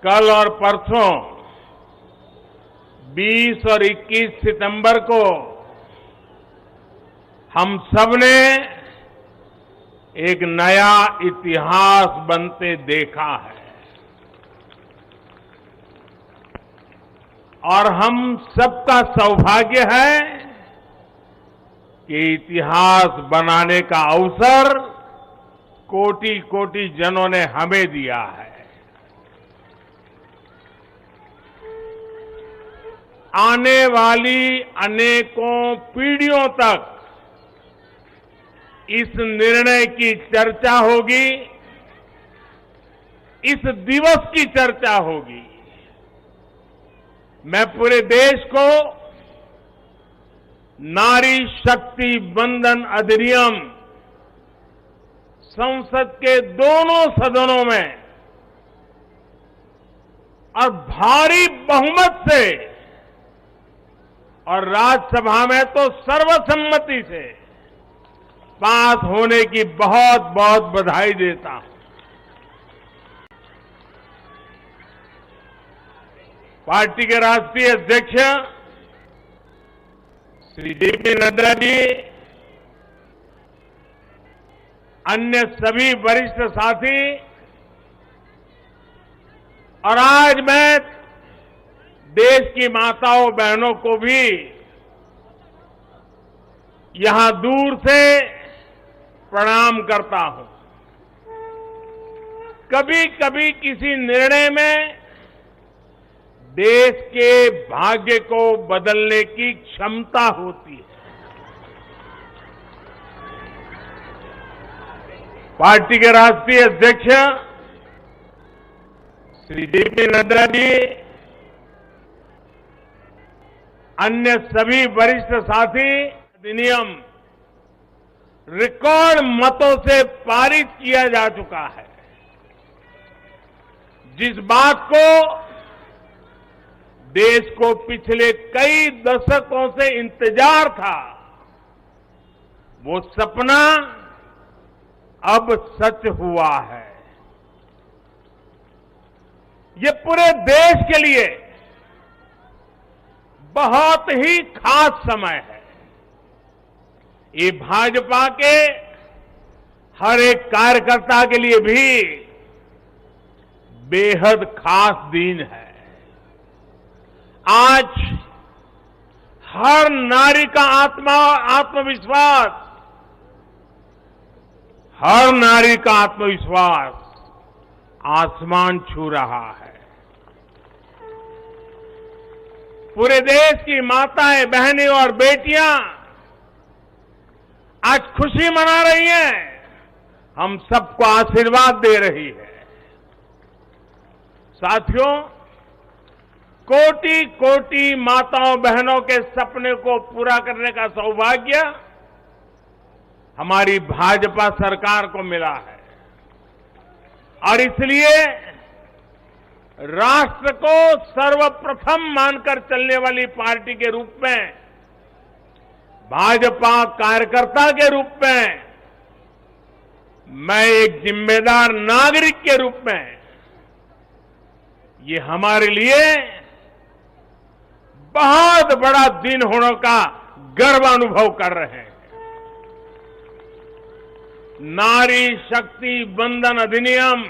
कल और परसों 20 और 21 सितंबर को हम सबने एक नया इतिहास बनते देखा है और हम सबका सौभाग्य है कि इतिहास बनाने का अवसर कोटि कोटि जनों ने हमें दिया है। आने वाली अनेकों पीढ़ियों तक इस निर्णय की चर्चा होगी, इस दिवस की चर्चा होगी। मैं पूरे देश को नारी शक्ति वंदन अधिनियम संसद के दोनों सदनों में और भारी बहुमत से और राज्यसभा में तो सर्वसम्मति से पास होने की बहुत बहुत बधाई देता हूं। पार्टी के राष्ट्रीय अध्यक्ष श्री जेपी नड्डा जी, अन्य सभी वरिष्ठ साथी और आज मैं देश की माताओं बहनों को भी यहां दूर से प्रणाम करता हूं। कभी कभी किसी निर्णय में देश के भाग्य को बदलने की क्षमता होती है। पार्टी के राष्ट्रीय अध्यक्ष श्री जेपी नड्डा जी, अन्य सभी वरिष्ठ साथी, अधिनियम रिकॉर्ड मतों से पारित किया जा चुका है। जिस बात को देश को पिछले कई दशकों से इंतजार था, वो सपना अब सच हुआ है। ये पूरे देश के लिए बहुत ही खास समय है। ये भाजपा के हर एक कार्यकर्ता के लिए भी बेहद खास दिन है। आज हर नारी का आत्मविश्वास, हर नारी का आत्मविश्वास आसमान छू रहा है। पूरे देश की माताएं, बहनें और बेटियां आज खुशी मना रही हैं, हम सबको आशीर्वाद दे रही है। साथियों, कोटि कोटि माताओं बहनों के सपने को पूरा करने का सौभाग्य हमारी भाजपा सरकार को मिला है और इसलिए राष्ट्र को सर्वप्रथम मानकर चलने वाली पार्टी के रूप में, भाजपा कार्यकर्ता के रूप में, मैं एक जिम्मेदार नागरिक के रूप में, ये हमारे लिए बहुत बड़ा दिन होने का गर्व अनुभव कर रहे हैं। नारी शक्ति वंदन अधिनियम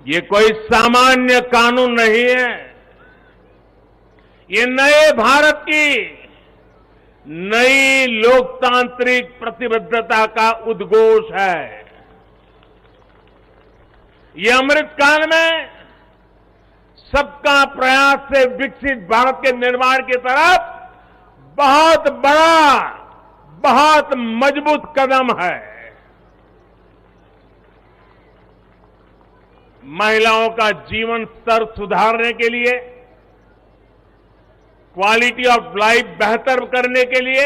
ये कोई सामान्य कानून नहीं है। ये नए भारत की नई लोकतांत्रिक प्रतिबद्धता का उद्घोष है। ये अमृतकाल में सबका प्रयास से विकसित भारत के निर्माण की तरफ बहुत बड़ा, बहुत मजबूत कदम है। महिलाओं का जीवन स्तर सुधारने के लिए, क्वालिटी ऑफ लाइफ बेहतर करने के लिए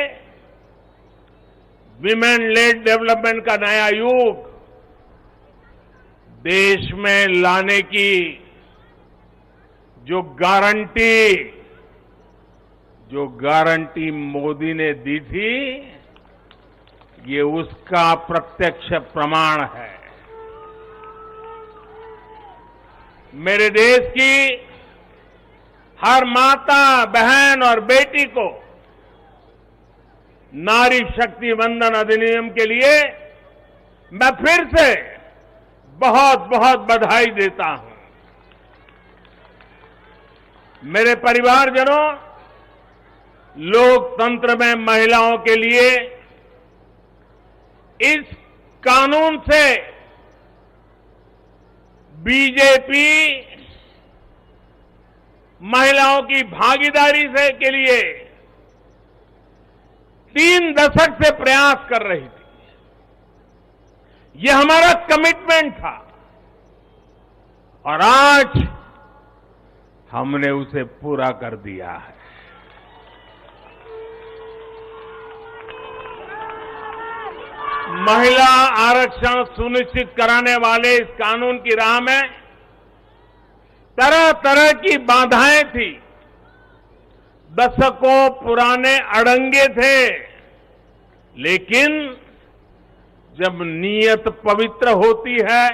विमेन लेड डेवलपमेंट का नया युग देश में लाने की जो गारंटी मोदी ने दी थी, ये उसका प्रत्यक्ष प्रमाण है। मेरे देश की हर माता, बहन और बेटी को नारी शक्ति वंदन अधिनियम के लिए मैं फिर से बहुत बहुत बधाई देता हूं। मेरे परिवारजनों, लोकतंत्र में महिलाओं के लिए इस कानून से बीजेपी महिलाओं की भागीदारी से के लिए 3 दशक से प्रयास कर रही थी। यह हमारा कमिटमेंट था और आज हमने उसे पूरा कर दिया है। महिला आरक्षण सुनिश्चित कराने वाले इस कानून की राह में तरह तरह की बाधाएं थी, दशकों पुराने अड़ंगे थे, लेकिन जब नीयत पवित्र होती है,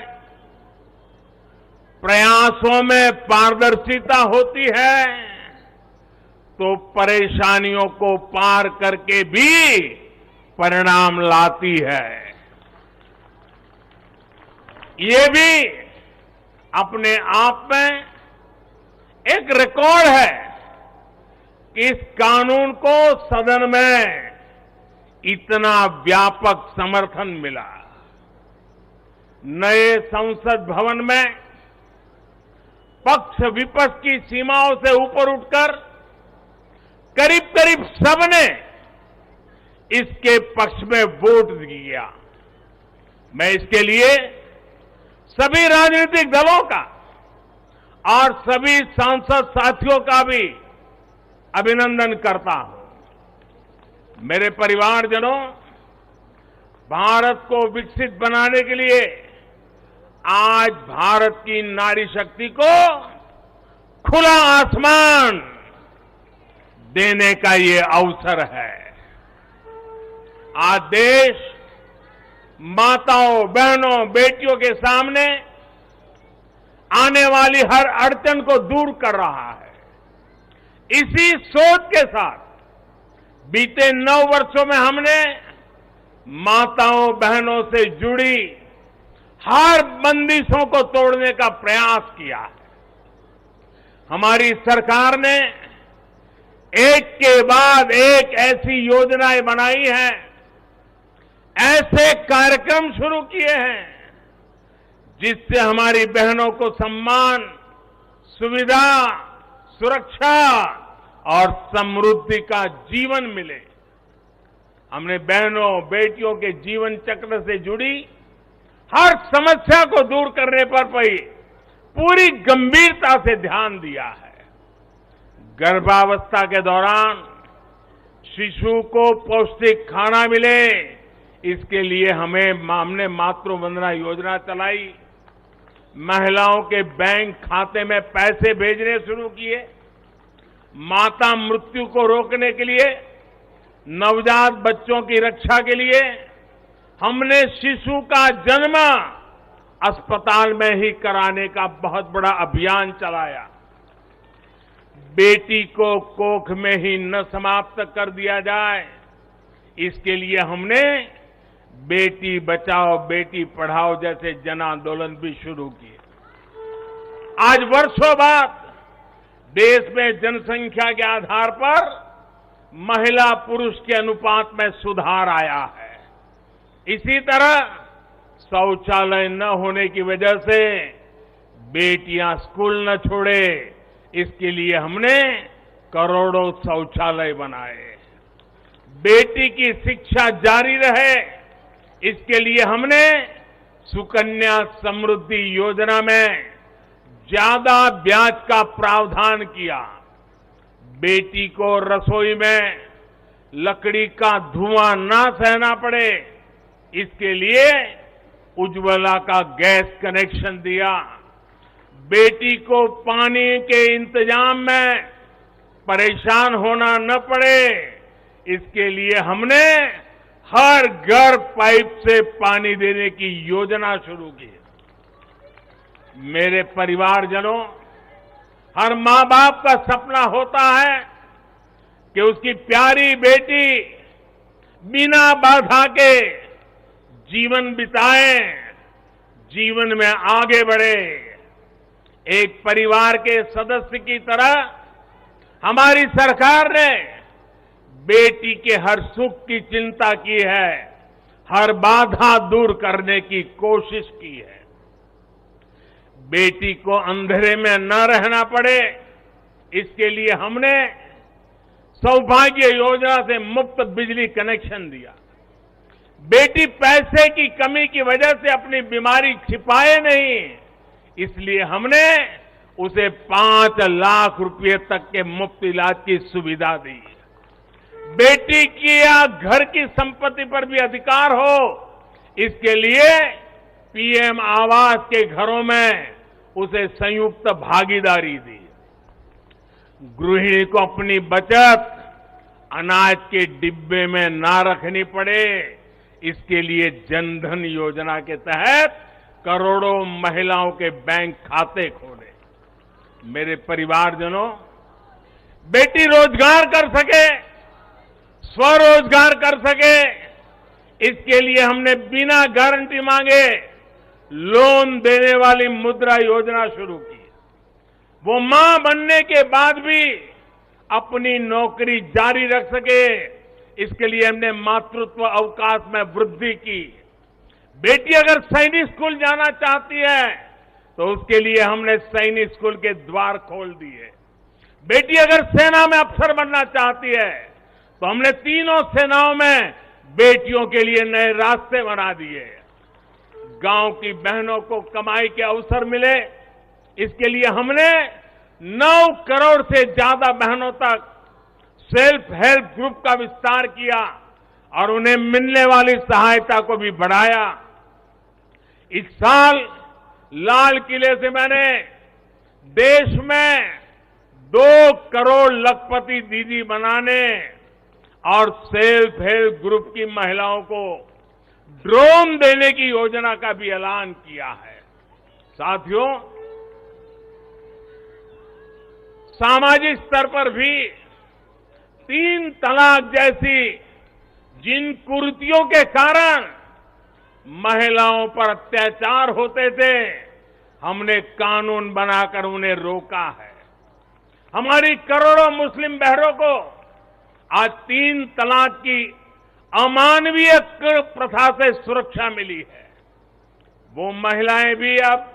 प्रयासों में पारदर्शिता होती है, तो परेशानियों को पार करके भी परिणाम लाती है। ये भी अपने आप में एक रिकॉर्ड है कि इस कानून को सदन में इतना व्यापक समर्थन मिला। नए संसद भवन में पक्ष विपक्ष की सीमाओं से ऊपर उठकर करीब करीब सबने इसके पक्ष में वोट दिया। मैं इसके लिए सभी राजनीतिक दलों का और सभी सांसद साथियों का भी अभिनंदन करता हूं। मेरे परिवारजनों, भारत को विकसित बनाने के लिए आज भारत की नारी शक्ति को खुला आसमान देने का ये अवसर है। आज देश माताओं, बहनों, बेटियों के सामने आने वाली हर अड़चन को दूर कर रहा है। इसी सोच के साथ बीते 9 वर्षों में हमने माताओं, बहनों से जुड़ी हर बंदिशों को तोड़ने का प्रयास किया है। हमारी सरकार ने एक के बाद एक ऐसी योजनाएं बनाई हैं, ऐसे कार्यक्रम शुरू किए हैं जिससे हमारी बहनों को सम्मान, सुविधा, सुरक्षा और समृद्धि का जीवन मिले। हमने बहनों, बेटियों के जीवन चक्र से जुड़ी हर समस्या को दूर करने पर पूरी गंभीरता से ध्यान दिया है। गर्भावस्था के दौरान शिशु को पौष्टिक खाना मिले, इसके लिए हमने मातृ वंदना योजना चलाई। महिलाओं के बैंक खाते में पैसे भेजने शुरू किए। माता मृत्यु को रोकने के लिए, नवजात बच्चों की रक्षा के लिए हमने शिशु का जन्म अस्पताल में ही कराने का बहुत बड़ा अभियान चलाया। बेटी को कोख में ही न समाप्त कर दिया जाए, इसके लिए हमने बेटी बचाओ बेटी पढ़ाओ जैसे जन आंदोलन भी शुरू किए। आज वर्षों बाद देश में जनसंख्या के आधार पर महिला पुरुष के अनुपात में सुधार आया है। इसी तरह शौचालय न होने की वजह से बेटियां स्कूल न छोड़े, इसके लिए हमने करोड़ों शौचालय बनाए। बेटी की शिक्षा जारी रहे, इसके लिए हमने सुकन्या समृद्धि योजना में ज्यादा ब्याज का प्रावधान किया। बेटी को रसोई में लकड़ी का धुआं ना सहना पड़े, इसके लिए उज्ज्वला का गैस कनेक्शन दिया। बेटी को पानी के इंतजाम में परेशान होना न पड़े, इसके लिए हमने हर घर पाइप से पानी देने की योजना शुरू की। मेरे परिवारजनों, हर मां बाप का सपना होता है कि उसकी प्यारी बेटी बिना बाधा के जीवन बिताए, जीवन में आगे बढ़े। एक परिवार के सदस्य की तरह हमारी सरकार ने बेटी के हर सुख की चिंता की है, हर बाधा दूर करने की कोशिश की है। बेटी को अंधेरे में न रहना पड़े, इसके लिए हमने सौभाग्य योजना से मुफ्त बिजली कनेक्शन दिया। बेटी पैसे की कमी की वजह से अपनी बीमारी छिपाए नहीं, इसलिए हमने उसे 5 लाख रुपए तक के मुफ्त इलाज की सुविधा दी। बेटी की या घर की संपत्ति पर भी अधिकार हो, इसके लिए पीएम आवास के घरों में उसे संयुक्त भागीदारी दी। गृहिणी को अपनी बचत अनाज के डिब्बे में ना रखनी पड़े, इसके लिए जनधन योजना के तहत करोड़ों महिलाओं के बैंक खाते खोले। मेरे परिवारजनों, बेटी रोजगार कर सके, स्वरोजगार कर सके, इसके लिए हमने बिना गारंटी मांगे लोन देने वाली मुद्रा योजना शुरू की। वो मां बनने के बाद भी अपनी नौकरी जारी रख सके, इसके लिए हमने मातृत्व अवकाश में वृद्धि की। बेटी अगर सैनिक स्कूल जाना चाहती है तो उसके लिए हमने सैनिक स्कूल के द्वार खोल दिए। बेटी अगर सेना में अफसर बनना चाहती है तो हमने तीनों सेनाओं में बेटियों के लिए नए रास्ते बना दिए। गांव की बहनों को कमाई के अवसर मिले, इसके लिए हमने 9 करोड़ से ज्यादा बहनों तक सेल्फ हेल्प ग्रुप का विस्तार किया और उन्हें मिलने वाली सहायता को भी बढ़ाया। इस साल लाल किले से मैंने देश में 2 करोड़ लखपति दीदी बनाने और सेल्फ हेल्प ग्रुप की महिलाओं को ड्रोन देने की योजना का भी ऐलान किया है। साथियों, सामाजिक स्तर पर भी 3 तलाक जैसी जिन कुरीतियों के कारण महिलाओं पर अत्याचार होते थे, हमने कानून बनाकर उन्हें रोका है। हमारी करोड़ों मुस्लिम बहनों को आज 3 तलाक की अमानवीय प्रथा से सुरक्षा मिली है। वो महिलाएं भी अब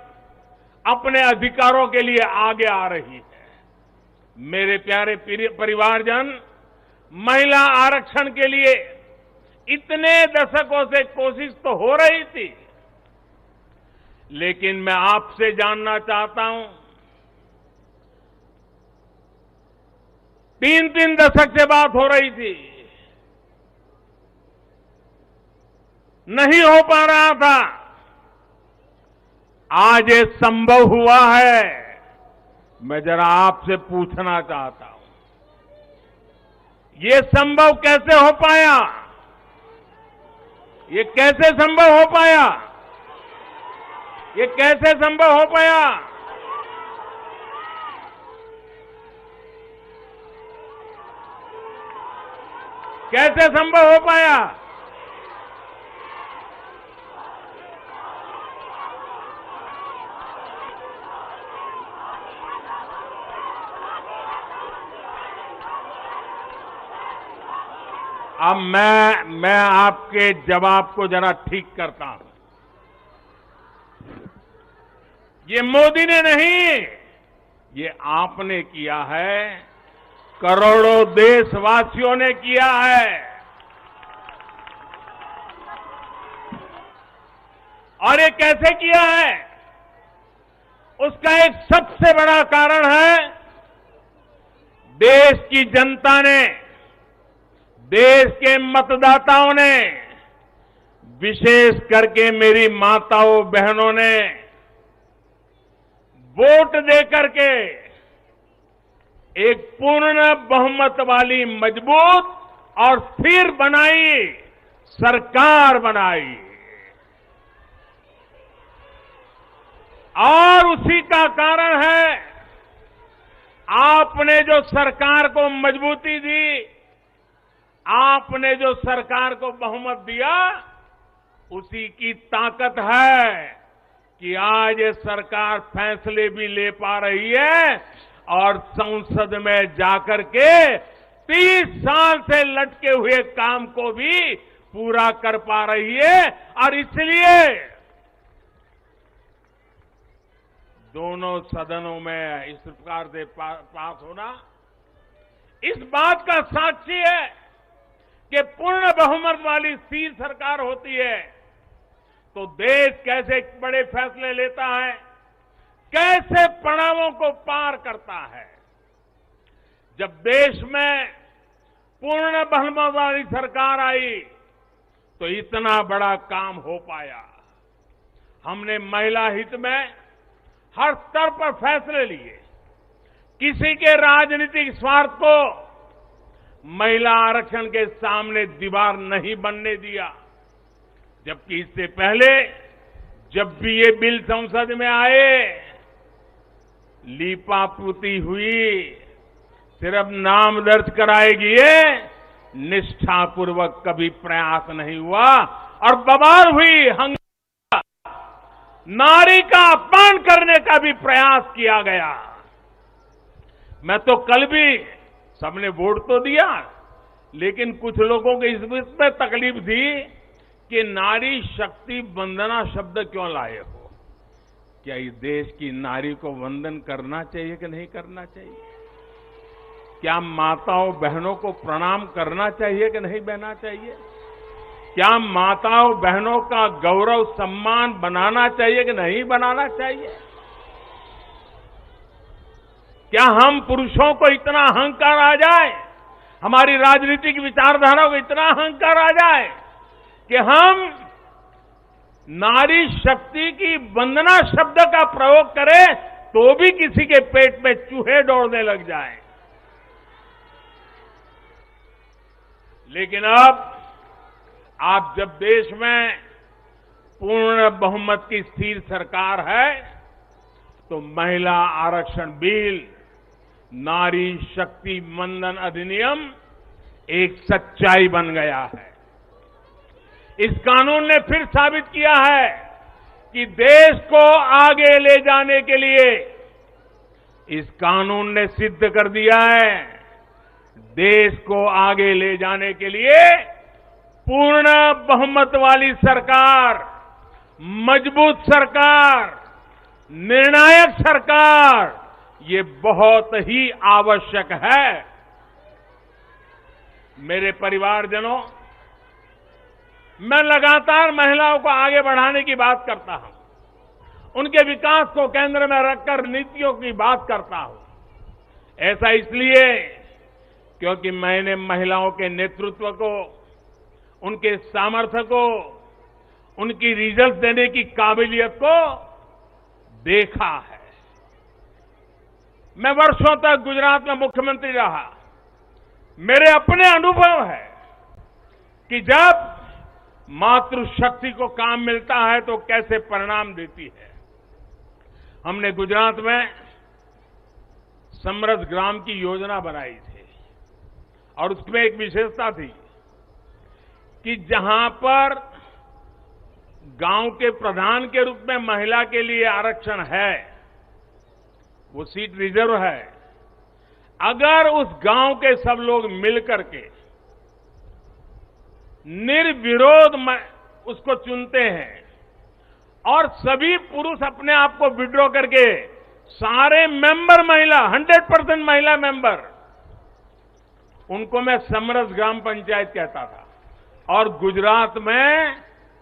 अपने अधिकारों के लिए आगे आ रही है। मेरे प्यारे परिवारजन, महिला आरक्षण के लिए इतने दशकों से कोशिश तो हो रही थी, लेकिन मैं आपसे जानना चाहता हूं, 3 दशक से बात हो रही थी, नहीं हो पा रहा था, आज ये संभव हुआ है। मैं जरा आपसे पूछना चाहता हूं, ये संभव कैसे हो पाया? ये कैसे संभव हो पाया? ये कैसे संभव हो पाया? कैसे संभव हो पाया? अब मैं आपके जवाब को जरा ठीक करता हूं। ये मोदी ने नहीं, ये आपने किया है, करोड़ों देशवासियों ने किया है। और ये कैसे किया है? उसका एक सबसे बड़ा कारण है, देश की जनता ने, देश के मतदाताओं ने, विशेष करके मेरी माताओं बहनों ने वोट देकर के एक पूर्ण बहुमत वाली मजबूत और स्थिर बनाई सरकार बनाई। और और उसी का कारण है आपने जो सरकार को मजबूती दी, आपने जो सरकार को बहुमत दिया, उसी की ताकत है कि आज ये सरकार फैसले भी ले पा रही है और संसद में जाकर के 30 साल से लटके हुए काम को भी पूरा कर पा रही है। और इसलिए दोनों सदनों में इस प्रकार से पास होना इस बात का साक्षी है कि पूर्ण बहुमत वाली स्थिर सरकार होती है तो देश कैसे बड़े फैसले लेता है, कैसे पड़ावों को पार करता है। जब देश में पूर्ण बहुमत वाली सरकार आई तो इतना बड़ा काम हो पाया। हमने महिला हित में हर स्तर पर फैसले लिए, किसी के राजनीतिक स्वार्थ को महिला आरक्षण के सामने दीवार नहीं बनने दिया। जबकि इससे पहले जब भी ये बिल संसद में आए, लीपापोती हुई, सिर्फ नाम दर्ज कराएगी ये, निष्ठापूर्वक कभी प्रयास नहीं हुआ और बवाल हुई, हंगामा, नारी का अपमान करने का भी प्रयास किया गया। मैं तो कल भी, सबने वोट तो दिया, लेकिन कुछ लोगों को इसमें तकलीफ थी कि नारी शक्ति वंदना शब्द क्यों लाए हो। क्या इस देश की नारी को वंदन करना चाहिए कि नहीं करना चाहिए? क्या माताओं बहनों को प्रणाम करना चाहिए कि नहीं बहना चाहिए? क्या माताओं बहनों का गौरव सम्मान बनाना चाहिए कि नहीं बनाना चाहिए? क्या हम पुरुषों को इतना अहंकार आ जाए, हमारी राजनीतिक विचारधारा को इतना अहंकार आ जाए कि हम नारी शक्ति की वंदना शब्द का प्रयोग करें तो भी किसी के पेट में चूहे दौड़ने लग जाएं? लेकिन अब आप जब देश में पूर्ण बहुमत की स्थिर सरकार है तो महिला आरक्षण बिल, नारी शक्ति वंदन अधिनियम एक सच्चाई बन गया है। इस कानून ने फिर साबित किया है कि देश को आगे ले जाने के लिए, इस कानून ने सिद्ध कर दिया है, देश को आगे ले जाने के लिए पूर्ण बहुमत वाली सरकार, मजबूत सरकार, निर्णायक सरकार, ये बहुत ही आवश्यक है। मेरे परिवारजनों, मैं लगातार महिलाओं को आगे बढ़ाने की बात करता हूं, उनके विकास को केंद्र में रखकर नीतियों की बात करता हूं। ऐसा इसलिए क्योंकि मैंने महिलाओं के नेतृत्व को, उनके सामर्थ्य को, उनकी रिजल्ट देने की काबिलियत को देखा है। मैं वर्षों तक गुजरात में मुख्यमंत्री रहा। मेरे अपने अनुभव है कि जब मातृशक्ति को काम मिलता है तो कैसे परिणाम देती है। हमने गुजरात में समृद्ध ग्राम की योजना बनाई थी और उसमें एक विशेषता थी कि जहां पर गांव के प्रधान के रूप में महिला के लिए आरक्षण है, वो सीट रिजर्व है, अगर उस गांव के सब लोग मिलकर के निर्विरोध उसको चुनते हैं और सभी पुरुष अपने आप को विड्रॉ करके सारे मेंबर महिला, 100% महिला मेंबर, उनको मैं समरस ग्राम पंचायत कहता था। और गुजरात में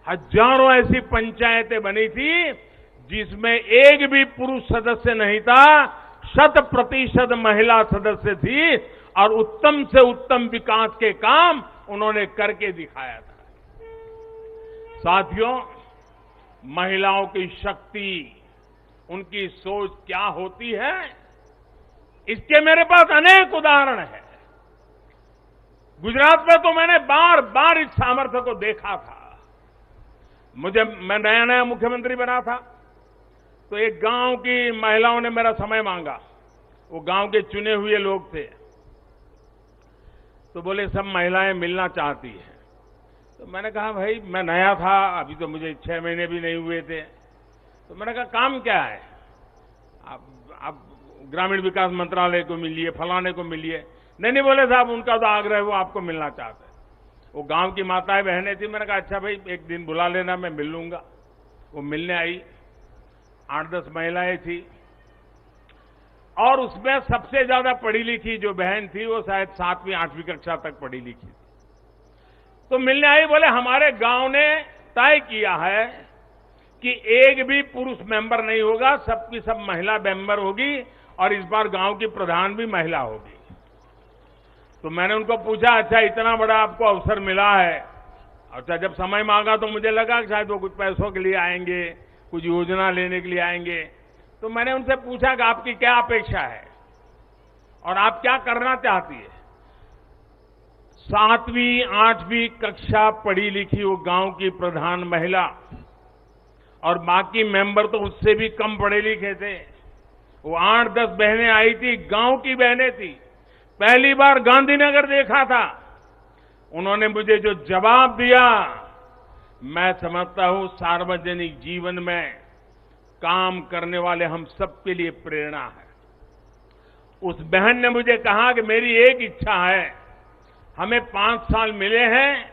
हजारों ऐसी पंचायतें बनी थी जिसमें एक भी पुरुष सदस्य नहीं था, 100% महिला सदस्य थी और उत्तम से उत्तम विकास के काम उन्होंने करके दिखाया था। साथियों, महिलाओं की शक्ति, उनकी सोच क्या होती है, इसके मेरे पास अनेक उदाहरण हैं। गुजरात में तो मैंने बार बार इस सामर्थ्य को देखा था। मैं नया नया मुख्यमंत्री बना था। तो एक गांव की महिलाओं ने मेरा समय मांगा। वो गांव के चुने हुए लोग थे। तो बोले सब महिलाएं मिलना चाहती हैं। तो मैंने कहा भाई मैं नया था, अभी तो मुझे 6 महीने भी नहीं हुए थे। तो मैंने कहा काम क्या है? आप ग्रामीण विकास मंत्रालय को मिलिए, फलाने को मिलिए। नहीं बोले साहब उनका तो आग्रह है, वो आपको मिलना चाहते हैं। वो गांव की माताएं बहनें थी। मैंने कहा अच्छा भाई एक दिन बुला लेना, मैं मिल लूंगा। वो मिलने आई। 8-10 महिलाएं थी और उसमें सबसे ज्यादा पढ़ी लिखी जो बहन थी वो शायद 7वीं 8वीं कक्षा तक पढ़ी लिखी थी। तो मिलने आई। बोले हमारे गांव ने तय किया है कि एक भी पुरुष मेंबर नहीं होगा, सबकी सब महिला मेंबर होगी और इस बार गांव की प्रधान भी महिला होगी। तो मैंने उनको पूछा अच्छा इतना बड़ा आपको अवसर मिला है। अच्छा जब समय मांगा तो मुझे लगा कि शायद वो कुछ पैसों के लिए आएंगे, कुछ योजना लेने के लिए आएंगे। तो मैंने उनसे पूछा कि आपकी क्या अपेक्षा है और आप क्या करना चाहती है? 7वीं 8वीं कक्षा पढ़ी लिखी वो गांव की प्रधान महिला और बाकी मेंबर तो उससे भी कम पढ़े लिखे थे। वो 8-10 बहनें आई थी, गांव की बहनें थी। पहली बार गांधीनगर देखा था। उन्होंने मुझे जो जवाब दिया, मैं समझता हूं सार्वजनिक जीवन में काम करने वाले हम सबके लिए प्रेरणा है। उस बहन ने मुझे कहा कि मेरी एक इच्छा है, हमें 5 साल मिले हैं,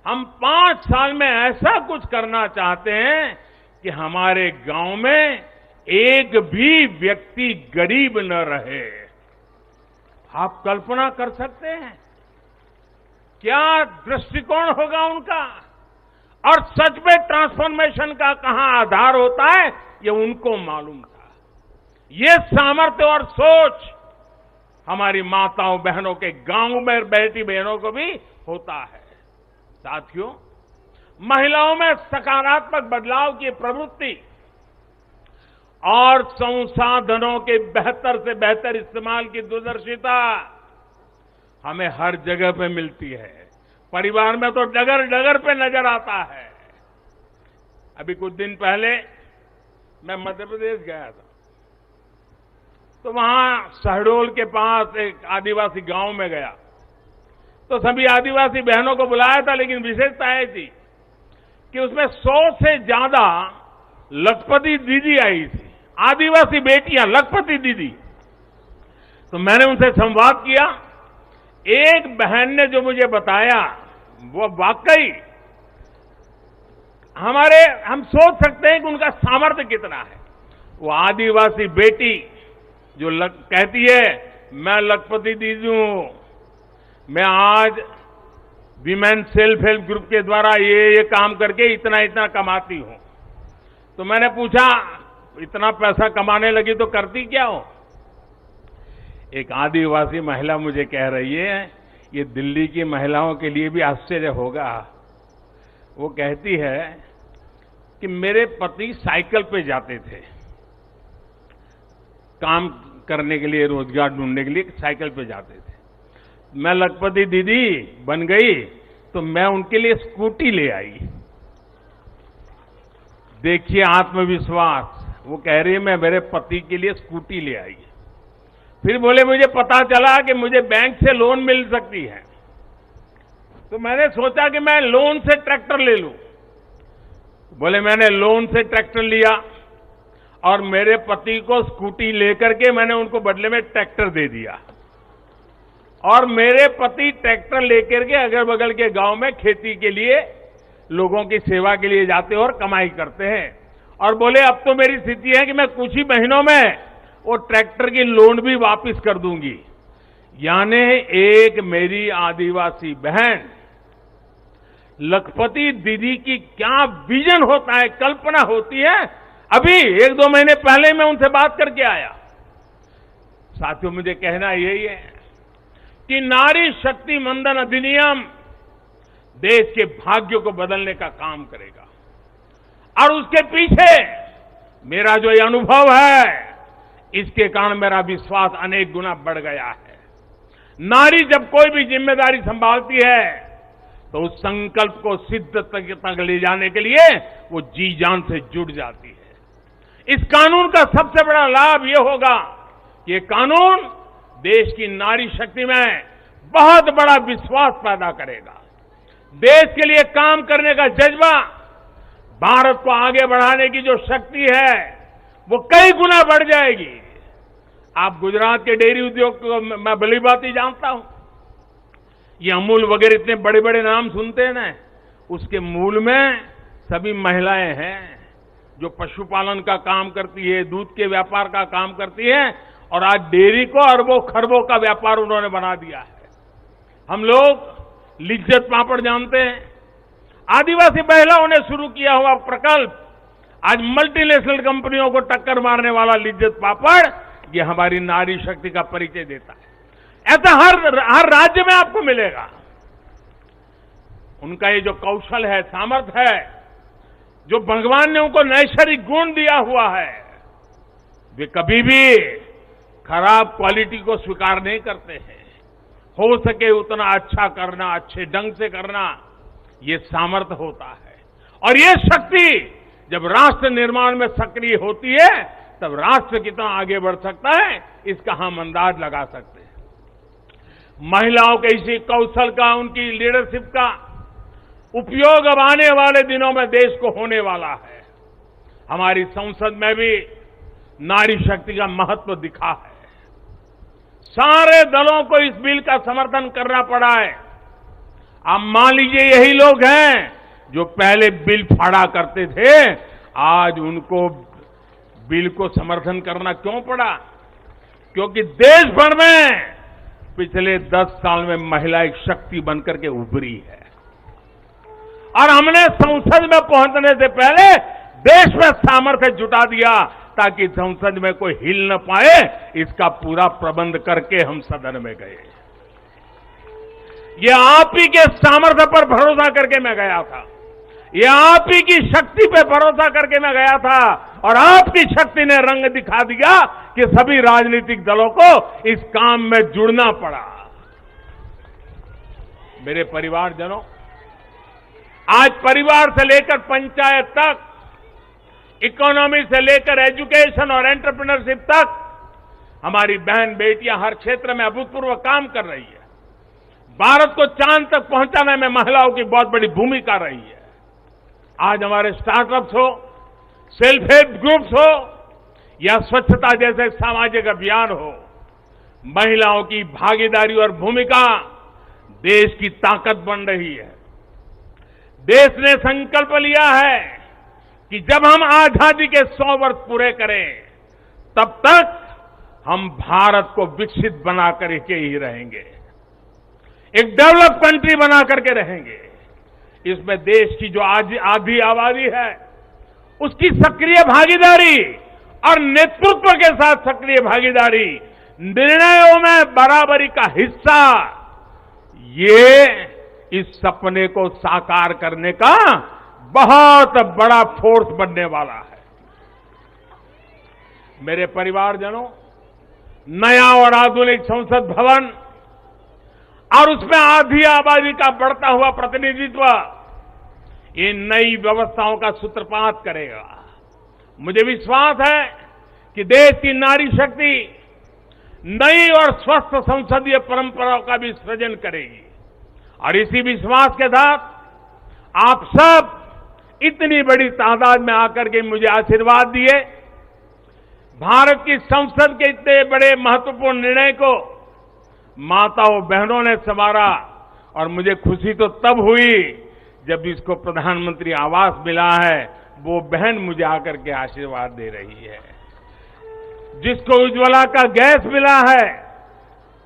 हम 5 साल में ऐसा कुछ करना चाहते हैं कि हमारे गांव में एक भी व्यक्ति गरीब न रहे। आप कल्पना कर सकते हैं क्या दृष्टिकोण होगा उनका? और सच में ट्रांसफॉर्मेशन का कहां आधार होता है ये उनको मालूम था। ये सामर्थ्य और सोच हमारी माताओं बहनों के गांव में बैठी बहनों को भी होता है। साथियों, महिलाओं में सकारात्मक बदलाव की प्रवृत्ति और संसाधनों के बेहतर से बेहतर इस्तेमाल की दूरदर्शिता हमें हर जगह पे मिलती है। परिवार में तो डगर डगर पे नजर आता है। अभी कुछ दिन पहले मैं मध्य प्रदेश गया था। तो वहां शहडोल के पास एक आदिवासी गांव में गया। तो सभी आदिवासी बहनों को बुलाया था, लेकिन विशेषता यह थी कि उसमें 100 से ज्यादा लखपति दीदी आई थी। आदिवासी बेटियां, लखपति दीदी। तो मैंने उनसे संवाद किया। एक बहन ने जो मुझे बताया वो वाकई हम सोच सकते हैं कि उनका सामर्थ्य कितना है। वो आदिवासी बेटी जो कहती है मैं लखपति दीदी हूं, मैं आज विमेन सेल्फ हेल्प ग्रुप के द्वारा ये काम करके इतना इतना कमाती हूं। तो मैंने पूछा इतना पैसा कमाने लगी तो करती क्या हो? एक आदिवासी महिला मुझे कह रही है, ये दिल्ली की महिलाओं के लिए भी आश्चर्य होगा। वो कहती है कि मेरे पति साइकिल पे जाते थे काम करने के लिए, रोजगार ढूंढने के लिए साइकिल पे जाते थे। मैं लखपति दीदी बन गई तो मैं उनके लिए स्कूटी ले आई। देखिए आत्मविश्वास। वो कह रही है मैं मेरे पति के लिए स्कूटी ले आई। फिर बोले मुझे पता चला कि मुझे बैंक से लोन मिल सकती है। तो मैंने सोचा कि मैं लोन से ट्रैक्टर ले लूं। बोले मैंने लोन से ट्रैक्टर लिया और मेरे पति को स्कूटी लेकर के मैंने उनको बदले में ट्रैक्टर दे दिया। और मेरे पति ट्रैक्टर लेकर के अगल बगल के गांव में खेती के लिए लोगों की सेवा के लिए जाते हैं और कमाई करते हैं। और बोले अब तो मेरी स्थिति है कि मैं कुछ ही महीनों में वो ट्रैक्टर की लोन भी वापस कर दूंगी। यानी एक मेरी आदिवासी बहन लखपति दीदी की क्या विजन होता है, कल्पना होती है। अभी 1-2 महीने पहले मैं उनसे बात करके आया। साथियों, मुझे कहना यही है कि नारी शक्ति मंदन अधिनियम देश के भाग्य को बदलने का काम करेगा। और उसके पीछे मेरा जो ये अनुभव है, इसके कारण मेरा विश्वास अनेक गुना बढ़ गया है। नारी जब कोई भी जिम्मेदारी संभालती है तो उस संकल्प को सिद्ध तक ले जाने के लिए वो जी जान से जुट जाती है। इस कानून का सबसे बड़ा लाभ यह होगा कि ये कानून देश की नारी शक्ति में बहुत बड़ा विश्वास पैदा करेगा। देश के लिए काम करने का जज्बा, भारत को आगे बढ़ाने की जो शक्ति है वो कई गुना बढ़ जाएगी। आप गुजरात के डेयरी उद्योग को मैं भली बात ही जानता हूं। ये अमूल वगैरह इतने बड़े बड़े नाम सुनते हैं ना, उसके मूल में सभी महिलाएं हैं जो पशुपालन का काम करती है, दूध के व्यापार का काम करती है, और आज डेयरी को अरबों खरबों का व्यापार उन्होंने बना दिया है। हम लोग लिज्जत पापड़ जानते हैं, आदिवासी महिलाओं ने शुरू किया हुआ प्रकल्प आज मल्टीनेशनल कंपनियों को टक्कर मारने वाला लिज्जत पापड़, ये हमारी नारी शक्ति का परिचय देता है। ऐसा हर राज्य में आपको मिलेगा। उनका ये जो कौशल है, सामर्थ्य है, जो भगवान ने उनको नैसर्गिक गुण दिया हुआ है, वे कभी भी खराब क्वालिटी को स्वीकार नहीं करते हैं। हो सके उतना अच्छा करना, अच्छे ढंग से करना, ये सामर्थ्य होता है। और ये शक्ति जब राष्ट्र निर्माण में सक्रिय होती है, तब राष्ट्र कितना आगे बढ़ सकता है, इसका हम अंदाज लगा सकते हैं। महिलाओं के इसी कौशल का, उनकी लीडरशिप का उपयोग अब आने वाले दिनों में देश को होने वाला है। हमारी संसद में भी नारी शक्ति का महत्व दिखा है। सारे दलों को इस बिल का समर्थन करना पड़ा है। आप मान लीजिए यही लोग हैं जो पहले बिल फाड़ा करते थे, आज उनको बिल को समर्थन करना क्यों पड़ा? क्योंकि देश भर में पिछले 10 साल में महिला एक शक्ति बनकर के उभरी है, और हमने संसद में पहुंचने से पहले देश में सामर्थ्य जुटा दिया ताकि संसद में कोई हिल न पाए। इसका पूरा प्रबंध करके हम सदन में गए। ये आप ही के सामर्थ्य पर भरोसा करके मैं गया था, ये आप ही की शक्ति पे भरोसा करके मैं गया था, और आपकी शक्ति ने रंग दिखा दिया कि सभी राजनीतिक दलों को इस काम में जुड़ना पड़ा। मेरे परिवारजनों, आज परिवार से लेकर पंचायत तक, इकोनॉमी से लेकर एजुकेशन और एंटरप्रेन्योरशिप तक, हमारी बहन बेटियां हर क्षेत्र में अभूतपूर्व काम कर रही है। भारत को चांद तक पहुंचाने में महिलाओं की बहुत बड़ी भूमिका रही है। आज हमारे स्टार्टअप्स हो, सेल्फ हेल्प ग्रुप्स हो, या स्वच्छता जैसे सामाजिक अभियान हो, महिलाओं की भागीदारी और भूमिका देश की ताकत बन रही है। देश ने संकल्प लिया है कि जब हम आजादी के 100 वर्ष पूरे करें, तब तक हम भारत को विकसित बना करके ही रहेंगे, एक डेवलप कंट्री बना करके रहेंगे। इसमें देश की जो आधी आबादी है, उसकी सक्रिय भागीदारी और नेतृत्व के साथ सक्रिय भागीदारी, निर्णयों में बराबरी का हिस्सा, ये इस सपने को साकार करने का बहुत बड़ा फोर्स बनने वाला है। मेरे परिवारजनों, नया और आधुनिक संसद भवन और उसमें आधी आबादी का बढ़ता हुआ प्रतिनिधित्व, ये नई व्यवस्थाओं का सूत्रपात करेगा। मुझे विश्वास है कि देश की नारी शक्ति नई और स्वस्थ संसदीय परंपराओं का भी सृजन करेगी। और इसी विश्वास के साथ आप सब इतनी बड़ी तादाद में आकर के मुझे आशीर्वाद दिए। भारत की संसद के इतने बड़े महत्वपूर्ण निर्णय को माताओं बहनों ने संवारा, और मुझे खुशी तो तब हुई जब इसको प्रधानमंत्री आवास मिला है, वो बहन मुझे आकर के आशीर्वाद दे रही है। जिसको उज्ज्वला का गैस मिला है,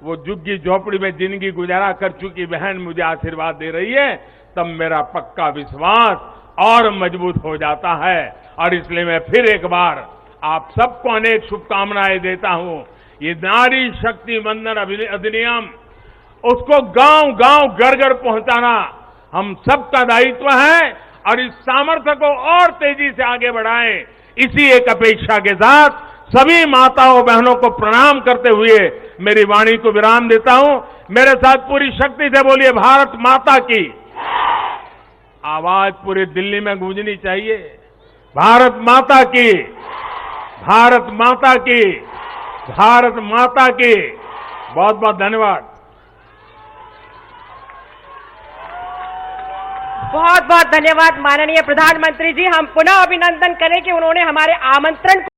वो झुग्गी झोपड़ी में जिंदगी गुजारा कर चुकी बहन मुझे आशीर्वाद दे रही है, तब मेरा पक्का विश्वास और मजबूत हो जाता है। और इसलिए मैं फिर एक बार आप सबको अनेक शुभकामनाएं देता हूं। ये नारी शक्ति वंदन अधिनियम, उसको गांव गांव घर घर पहुंचाना हम सबका दायित्व है, और इस सामर्थ्य को और तेजी से आगे बढ़ाएं। इसी एक अपेक्षा के साथ सभी माताओं बहनों को प्रणाम करते हुए मेरी वाणी को विराम देता हूं। मेरे साथ पूरी शक्ति से बोलिए, भारत माता की। आवाज पूरी दिल्ली में गूंजनी चाहिए, भारत माता की। भारत माता की, भारत माता की। बहुत बहुत धन्यवाद। बहुत बहुत धन्यवाद माननीय प्रधानमंत्री जी। हम पुनः अभिनंदन करें कि उन्होंने हमारे आमंत्रण